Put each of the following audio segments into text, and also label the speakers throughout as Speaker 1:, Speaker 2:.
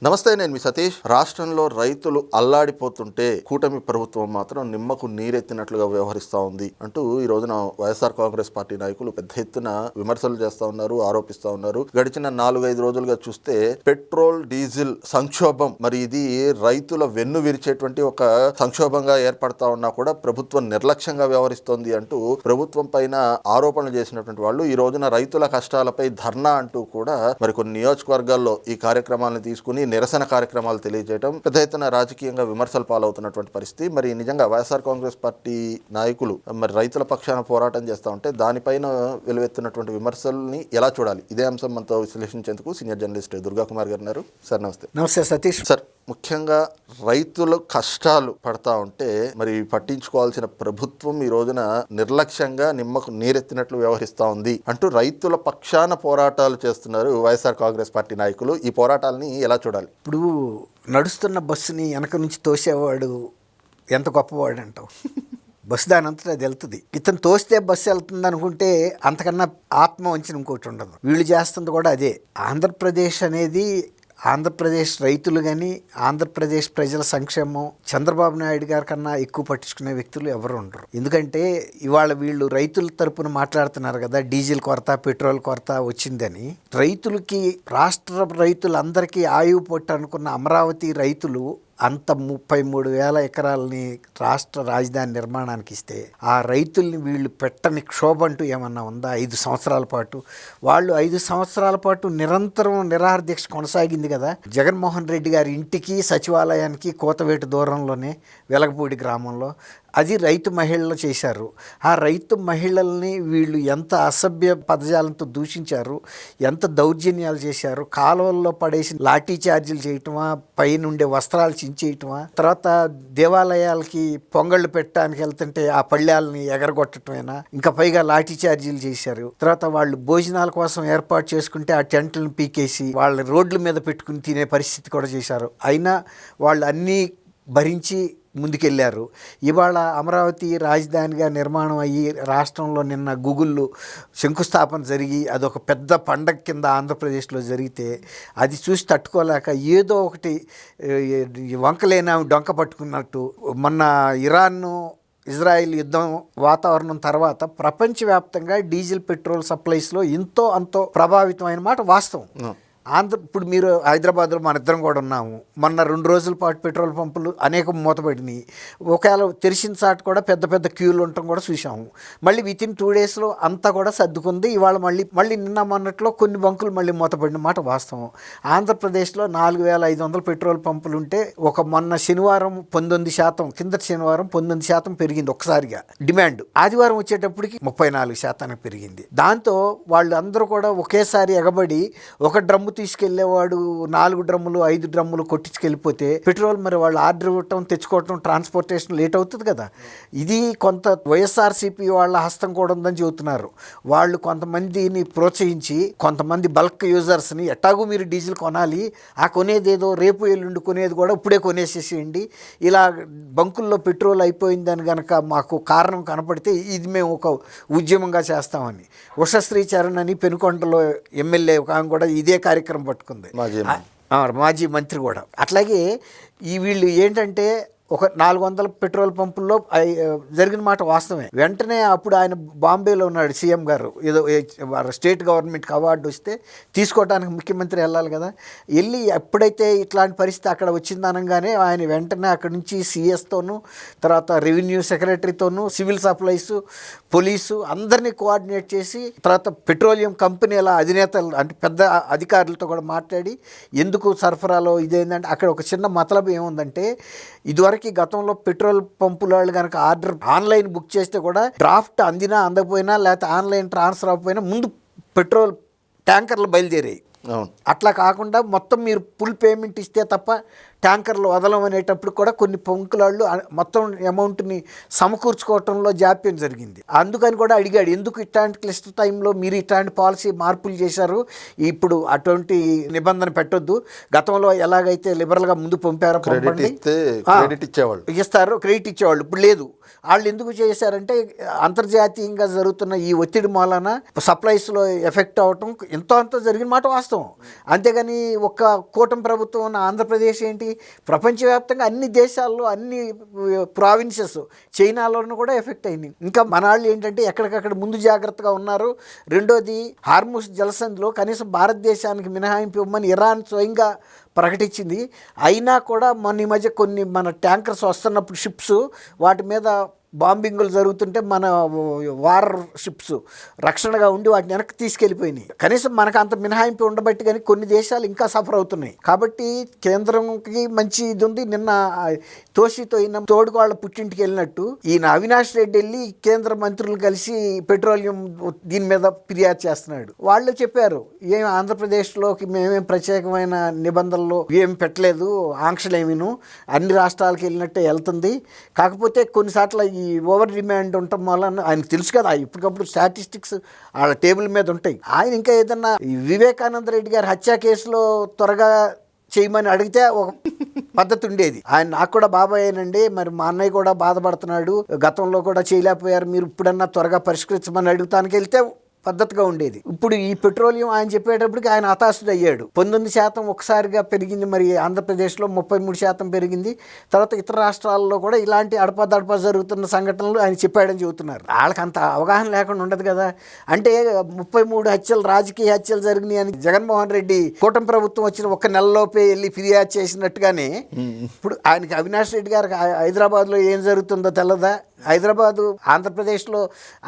Speaker 1: నమస్తే, నేను మీ సతీష్. రాష్ట్రంలో రైతులు అల్లాడిపోతుంటే కూటమి ప్రభుత్వం మాత్రం నిమ్మకు నీరెత్తినట్లుగా వ్యవహరిస్తూ ఉంది అంటూ ఈ రోజున వైఎస్ఆర్ కాంగ్రెస్ పార్టీ నాయకులు పెద్ద ఎత్తున విమర్శలు చేస్తూ ఉన్నారు, ఆరోపిస్తూ ఉన్నారు. గడిచిన 4-5 రోజులుగా చూస్తే పెట్రోల్ డీజిల్ సంక్షోభం, మరి ఇది రైతుల వెన్ను విరిచేటువంటి ఒక సంక్షోభంగా ఏర్పడతా ఉన్నా కూడా ప్రభుత్వం నిర్లక్ష్యంగా వ్యవహరిస్తోంది అంటూ ప్రభుత్వం పైన ఆరోపణలు చేసినటువంటి వాళ్ళు ఈ రోజున రైతుల కష్టాలపై ధర్నా అంటూ కూడా మరి కొన్ని నియోజకవర్గాల్లో ఈ కార్యక్రమాలను తీసుకుని నిరసన కార్యక్రమాలు తెలియజేయడం, పెద్ద ఎత్తున రాజకీయంగా విమర్శలు పాలవుతున్నటువంటి పరిస్థితి. మరి నిజంగా వైఎస్ఆర్ కాంగ్రెస్ పార్టీ నాయకులు మరి రైతుల పక్షాన పోరాటం చేస్తూ ఉంటే దానిపైన వెలువెత్తున్నటువంటి విమర్శల్ని ఎలా చూడాలి? ఇదే అంశం మనతో విశ్లేషించేందుకు సీనియర్ జర్నలిస్ట్ దుర్గా కుమార్ గారు ఉన్నారు. సార్ నమస్తే.
Speaker 2: నమస్తే సతీష్.
Speaker 1: సార్, ముఖ్యంగా రైతులు కష్టాలు పడతా ఉంటే మరి పట్టించుకోవాల్సిన ప్రభుత్వం ఈ రోజున నిర్లక్ష్యంగా నిమ్మకు నీరెత్తినట్లు వ్యవహరిస్తూ ఉంది అంటూ రైతుల పక్షాన పోరాటాలు చేస్తున్నారు వైఎస్ఆర్ కాంగ్రెస్ పార్టీ నాయకులు. ఈ పోరాటాలని ఎలా చూడాలి?
Speaker 2: ఇప్పుడు నడుస్తున్న బస్సుని వెనక నుంచి తోసేవాడు ఎంత గొప్పవాడు అంటావు. బస్సు దాని అంతటా అది వెళ్తుంది. ఇతను తోస్తే బస్సు వెళ్తుంది అనుకుంటే అంతకన్నా ఆత్మ వంచిన ఇంకోటి ఉండదు. వీళ్ళు చేస్తుంది కూడా అదే. ఆంధ్రప్రదేశ్ అనేది, ఆంధ్రప్రదేశ్ రైతులు కానీ ఆంధ్రప్రదేశ్ ప్రజల సంక్షేమం చంద్రబాబు నాయుడు గారి కన్నా ఎక్కువ పట్టించుకునే వ్యక్తులు ఎవరు ఉండరు. ఎందుకంటే ఇవాళ వీళ్ళు రైతుల తరపున మాట్లాడుతున్నారు కదా, డీజిల్ కొరత, పెట్రోల్ కొరత వచ్చిందని. రైతులకి, రాష్ట్ర రైతులందరికీ ఆయువు పొట్టు అనుకున్న అమరావతి రైతులు అంత 33,000 ఎకరాలని రాష్ట్ర రాజధాని నిర్మాణానికి ఇస్తే ఆ రైతుల్ని వీళ్ళు పెట్టని క్షోభ అంటూ ఏమన్నా ఉందా? 5 సంవత్సరాల పాటు వాళ్ళు 5 సంవత్సరాల పాటు నిరంతరం నిరాహార దీక్ష కొనసాగింది కదా. జగన్మోహన్ రెడ్డి గారి ఇంటికి సచివాలయానికి కోతవేటు దూరంలోనే వెలగపూడి గ్రామంలో అది రైతు మహిళలు చేశారు. ఆ రైతు మహిళల్ని వీళ్ళు ఎంత అసభ్య పదజాలంతో దూషించారు, ఎంత దౌర్జన్యాలు చేశారు. కాలువల్లో పడేసి లాఠీ ఛార్జీలు చేయటమా, పైనుండే వస్త్రాలు చించేయటమా, తర్వాత దేవాలయాలకి పొంగళ్ళు పెట్టడానికి వెళ్తుంటే ఆ పళ్ళాలని ఎగరగొట్టటమేనా, ఇంకా పైగా లాఠీ ఛార్జీలు చేశారు. తర్వాత వాళ్ళు భోజనాల కోసం ఏర్పాటు చేసుకుంటే ఆ టెంట్లను పీకేసి వాళ్ళ రోడ్ల మీద పెట్టుకుని తినే పరిస్థితి కూడా చేశారు. అయినా వాళ్ళు అన్నీ భరించి ముందుకెళ్ళారు. ఇవాళ అమరావతి రాజధానిగా నిర్మాణం అయ్యి రాష్ట్రంలో నిన్న గూగుల్లో శంకుస్థాపన జరిగి అదొక పెద్ద పండగ కింద ఆంధ్రప్రదేశ్లో జరిగితే అది చూసి తట్టుకోలేక ఏదో ఒకటి వంకలేనా డొంక పట్టుకున్నట్టు మొన్న ఇజ్రాయిల్ యుద్ధం వాతావరణం తర్వాత ప్రపంచవ్యాప్తంగా డీజిల్ పెట్రోల్ సప్లైస్లో ఇంతో అంతో ప్రభావితమైన మాట వాస్తవం. ఇప్పుడు మీరు హైదరాబాద్లో మన ఇద్దరం కూడా ఉన్నాము. మొన్న 2 రోజుల పాటు పెట్రోల్ పంపులు అనేకం మూతపడినాయి. ఒకవేళ తెరిచిన చాటు కూడా పెద్ద పెద్ద క్యూలు ఉండటం కూడా చూసాము. మళ్ళీ వితిన్ 2 డేస్లో అంతా కూడా సర్దుకుంది. ఇవాళ మళ్ళీ నిన్న మొన్నట్లో కొన్ని బంకులు మళ్ళీ మూతపడిన మాట వాస్తవం. ఆంధ్రప్రదేశ్లో 4,500 పెట్రోల్ పంపులు ఉంటే మొన్న శనివారం 19%, కిందటి శనివారం 19% పెరిగింది ఒకసారిగా డిమాండ్. ఆదివారం వచ్చేటప్పటికి 34% పెరిగింది. దాంతో వాళ్ళు అందరూ కూడా ఒకేసారి ఎగబడి ఒక డ్రమ్ము తీసుకెళ్లేవాడు 4 డ్రమ్ములు 5 డ్రమ్ములు కొట్టించుకెళ్ళిపోతే పెట్రోల్ మరి వాళ్ళు ఆర్డర్ ఇవ్వటం, తెచ్చుకోవటం, ట్రాన్స్పోర్టేషన్ లేట్ అవుతుంది కదా. ఇది కొంత వైఎస్ఆర్సీపీ వాళ్ళ హస్తం కూడా ఉందని చెబుతున్నారు. వాళ్ళు కొంతమందిని ప్రోత్సహించి కొంతమంది బల్క్ యూజర్స్ని ఎట్టాగూ మీరు డీజిల్ కొనాలి, ఆ కొనేదేదో రేపు ఎల్లుండి కొనేది కూడా ఇప్పుడే కొనేసేసేయండి, ఇలా బంకుల్లో పెట్రోల్ అయిపోయిందని కనుక మాకు కారణం కనపడితే ఇది మేము ఒక ఉద్యమంగా చేస్తామని ఉషశ్రీ చరణ్ అని పెనుకొండలో ఎమ్మెల్యే ఒక ఆమె కూడా ఇదే కార్యక్రమం పట్టుకుంది, మాజీ మంత్రి కూడా. అట్లాగే వీళ్ళు ఏంటంటే ఒక 400 పెట్రోల్ పంపుల్లో జరిగిన మాట వాస్తవమే. వెంటనే అప్పుడు ఆయన బాంబేలో ఉన్నాడు సీఎం గారు, ఏదో స్టేట్ గవర్నమెంట్కి అవార్డు వస్తే తీసుకోవడానికి ముఖ్యమంత్రి వెళ్ళాలి కదా. వెళ్ళి ఎప్పుడైతే ఇట్లాంటి పరిస్థితి అక్కడ వచ్చిందనగానే ఆయన వెంటనే అక్కడి నుంచి సిఎస్తోనూ, తర్వాత రెవెన్యూ సెక్రటరీతోనూ, సివిల్ సప్లైస్, పోలీసు అందరినీ కోఆర్డినేట్ చేసి తర్వాత పెట్రోలియం కంపెనీల అధినేతలు అంటే పెద్ద అధికారులతో కూడా మాట్లాడి ఎందుకు సరఫరాలో ఇదేంటంటే అక్కడ ఒక చిన్న మతలబు ఏముందంటే, ఇదివరకు గతంలో పెట్రోల్ పంపుల వాళ్ళు కనుక ఆన్లైన్ బుక్ చేస్తే కూడా డ్రాఫ్ట్ అందినా అందకపోయినా లేకపోతే ఆన్లైన్ ట్రాన్స్ఫర్ అవ్వకపోయినా ముందు పెట్రోల్ ట్యాంకర్లు బయలుదేరాయి. అట్లా కాకుండా మొత్తం మీరు ఫుల్ పేమెంట్ ఇస్తే తప్ప ట్యాంకర్లు వదలం అనేటప్పుడు కూడా కొన్ని పంకులాళ్ళు మొత్తం అమౌంట్ని సమకూర్చుకోవటంలో జాప్యం జరిగింది. అందుకని కూడా అడిగాడు, ఎందుకు ఇట్లాంటి క్లిష్ట టైంలో మీరు ఇట్లాంటి పాలసీ మార్పులు చేశారు, ఇప్పుడు అటువంటి నిబంధన పెట్టొద్దు, గతంలో ఎలాగైతే లిబరల్గా ముందు పంపారో ఇస్తారు క్రెడిట్ ఇచ్చేవాళ్ళు, ఇప్పుడు లేదు. వాళ్ళు ఎందుకు చేశారంటే అంతర్జాతీయంగా జరుగుతున్న ఈ ఒత్తిడి మూలన సప్లైస్లో ఎఫెక్ట్ అవటం ఎంతో అంత జరిగిన మాట వాస్తవం. వాస్తవం. అంతేగాని ఒక్క కూటమి ప్రభుత్వం ఉన్న ఆంధ్రప్రదేశ్ ఏంటి, ప్రపంచవ్యాప్తంగా అన్ని దేశాల్లో అన్ని ప్రావిన్సెస్ చైనాలోనూ కూడా ఎఫెక్ట్ అయింది. ఇంకా మన వాళ్ళు ఏంటంటే ఎక్కడికక్కడ ముందు జాగ్రత్తగా ఉన్నారు. రెండోది హార్ముస్ జలసంధిలో కనీసం భారతదేశానికి మినహాయింపు ఇవ్వమని ఇరాన్ స్వయంగా ప్రకటించింది. అయినా కూడా మొన్న ఈ మధ్య కొన్ని మన ట్యాంకర్స్ వస్తున్నప్పుడు షిప్స్ వాటి మీద బాంబింగులు జరుగుతుంటే మన వార్ షిప్స్ రక్షణగా ఉండి వాటిని వెనక్కి తీసుకెళ్ళిపోయినాయి. కనీసం మనకు అంత మినహాయింపు ఉండబట్టి కానీ కొన్ని దేశాలు ఇంకా సఫర్ అవుతున్నాయి. కాబట్టి కేంద్రంకి మంచి ఇది ఉంది. నిన్న తోషితో తోడుకు వాళ్ళ పుట్టింటికి వెళ్ళినట్టు ఈయన అవినాష్ రెడ్డి వెళ్ళి కేంద్ర మంత్రులు కలిసి పెట్రోలియం దీని మీద ఫిర్యాదు చేస్తున్నాడు. వాళ్ళు చెప్పారు, ఏం ఆంధ్రప్రదేశ్లోకి మేమేం ప్రత్యేకమైన నిబంధనలు ఏం పెట్టలేదు, ఆంక్షలేమీను అన్ని రాష్ట్రాలకు వెళ్ళినట్టే వెళ్తుంది. కాకపోతే కొన్నిసార్లు ఈ ఓవర్ డిమాండ్ ఉండటం వల్ల ఆయనకు తెలుసు కదా, ఇప్పటికప్పుడు స్టాటిస్టిక్స్ వాళ్ళ టేబుల్ మీద ఉంటాయి. ఆయన ఇంకా ఏదన్నా వివేకానంద రెడ్డి గారి హత్య కేసులో త్వరగా చేయమని అడిగితే ఒక పద్ధతి ఉండేది. ఆయన నాకు కూడా బాబాయేనండి, మరి మా అన్నయ్య కూడా బాధపడుతున్నాడు, గతంలో కూడా చేయలేకపోయారు, మీరు ఇప్పుడన్నా త్వరగా పరిష్కరించమని అడుగుతానికి వెళ్తే పద్ధతిగా ఉండేది. ఇప్పుడు ఈ పెట్రోలియం ఆయన చెప్పేటప్పటికి ఆయన హతాశుడు అయ్యాడు. 19% ఒకసారిగా పెరిగింది, మరి ఆంధ్రప్రదేశ్లో 33% పెరిగింది. తర్వాత ఇతర రాష్ట్రాల్లో కూడా ఇలాంటి అడపదడప జరుగుతున్న సంఘటనలు ఆయన చెప్పాడని చెబుతున్నారు. వాళ్ళకి అంత అవగాహన లేకుండా ఉండదు కదా. అంటే 33 హత్యలు రాజకీయ హత్యలు జరిగినాయి అని జగన్మోహన్ రెడ్డి కూటమి ప్రభుత్వం వచ్చిన ఒక నెలలోపే వెళ్ళి ఫిర్యాదు చేసినట్టుగానే ఇప్పుడు ఆయనకి అవినాష్ రెడ్డి గారికి హైదరాబాద్లో ఏం జరుగుతుందో తెల్లదా? హైదరాబాదు ఆంధ్రప్రదేశ్లో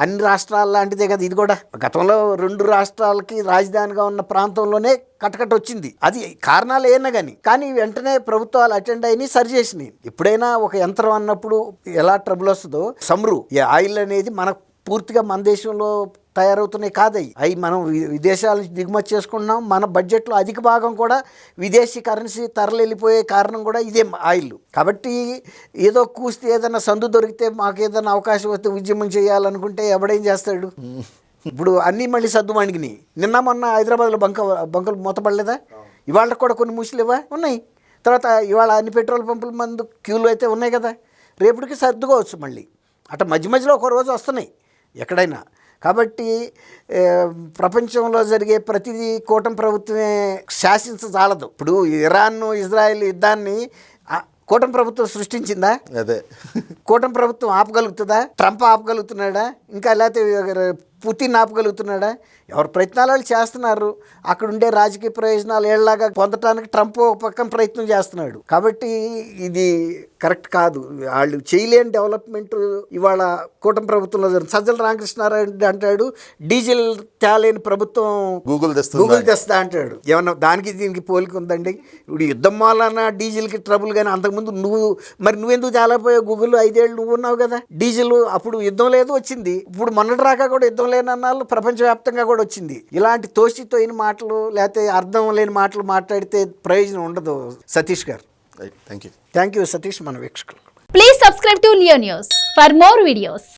Speaker 2: అన్ని రాష్ట్రాల లాంటిదే కదా ఇది కూడా. గతంలో 2 రాష్ట్రాలకి రాజధానిగా ఉన్న ప్రాంతంలోనే కటకట వచ్చింది. అది కారణాలు ఏమైనా కానీ వెంటనే ప్రభుత్వాలు అటెండ్ అయినాయి, సరి చేసినాయి. ఎప్పుడైనా ఒక యంత్రం అన్నప్పుడు ఎలా ట్రబుల్ వస్తుందో, సమ్రు ఈ ఆయిల్ అనేది మన పూర్తిగా మన దేశంలో తయారవుతున్నాయి కాదయి, అవి మనం విదేశాల నుంచి దిగుమతి చేసుకుంటున్నాం. మన బడ్జెట్లో అధిక భాగం కూడా విదేశీ కరెన్సీ తరలిపోయే కారణం కూడా ఇదే ఆయిల్. కాబట్టి ఏదో కూస్తే ఏదైనా సందు దొరికితే మాకు ఏదైనా అవకాశం వస్తే ఉద్యమం చేయాలనుకుంటే ఎవడేం చేస్తాడు? ఇప్పుడు అన్నీ మళ్ళీ సద్దు మణిగినాయి. నిన్న మొన్న హైదరాబాద్లో బంకులు మూతపడలేదా? ఇవాళ కూడా కొన్ని మూసిలేవా ఉన్నాయి. తర్వాత ఇవాళ అన్ని పెట్రోల్ పంపుల మందు క్యూలు అయితే ఉన్నాయి కదా, రేపటికి సర్దుకోవచ్చు మళ్ళీ. అట్లా మధ్య మధ్యలో ఒక రోజు వస్తున్నాయి ఎక్కడైనా. కాబట్టి ప్రపంచంలో జరిగే ప్రతిదీ కూటమి ప్రభుత్వమే శాసించజాలదు. ఇప్పుడు ఇరాన్ ఇజ్రాయెల్ యుద్ధాన్ని కూటమి ప్రభుత్వం సృష్టించిందా?
Speaker 1: అదే
Speaker 2: కూటమి ప్రభుత్వం ఆపగలుగుతుందా? ట్రంప్ ఆపగలుగుతున్నాడా? ఇంకా లేకపోతే పుతిన్ ఆపగలుగుతున్నాడా? ఎవరు ప్రయత్నాలు వాళ్ళు చేస్తున్నారు. అక్కడ ఉండే రాజకీయ ప్రయోజనాలు ఏళ్లాగా పొందటానికి ట్రంప్ ఒక పక్కన ప్రయత్నం చేస్తున్నాడు. కాబట్టి ఇది కరెక్ట్ కాదు. వాళ్ళు చేయలేని డెవలప్మెంట్ ఇవాళ కూటమి ప్రభుత్వంలో జరుగుతుంది. సజ్జల రామకృష్ణారెడ్డి అంటాడు డీజిల్ తేలేని ప్రభుత్వం గూగుల్ తెస్తా అంటాడు. ఏమన్నా దానికి దీనికి పోలిక ఉందండి? ఇప్పుడు యుద్ధం వలన డీజిల్కి ట్రబుల్, కానీ అంతకుముందు నువ్వెందుకు తేలేకపోయావు? గూగుల్ 5 ఏళ్ళు నువ్వు ఉన్నావు కదా. డీజిల్ అప్పుడు యుద్ధం లేదు వచ్చింది, ఇప్పుడు మొన్నటి రాక కూడా యుద్ధం లేనన్నాళ్ళు ప్రపంచవ్యాప్తంగా కూడా వచ్చింది. ఇలాంటి తోసిన మాటలు లేకపోతే అర్థం లేని మాటలు మాట్లాడితే ప్రయోజనం ఉండదు. సతీష్ గారు,
Speaker 1: thank you
Speaker 2: thank you Satish. మన వీక్షకులు
Speaker 3: please subscribe to Leo News for more videos.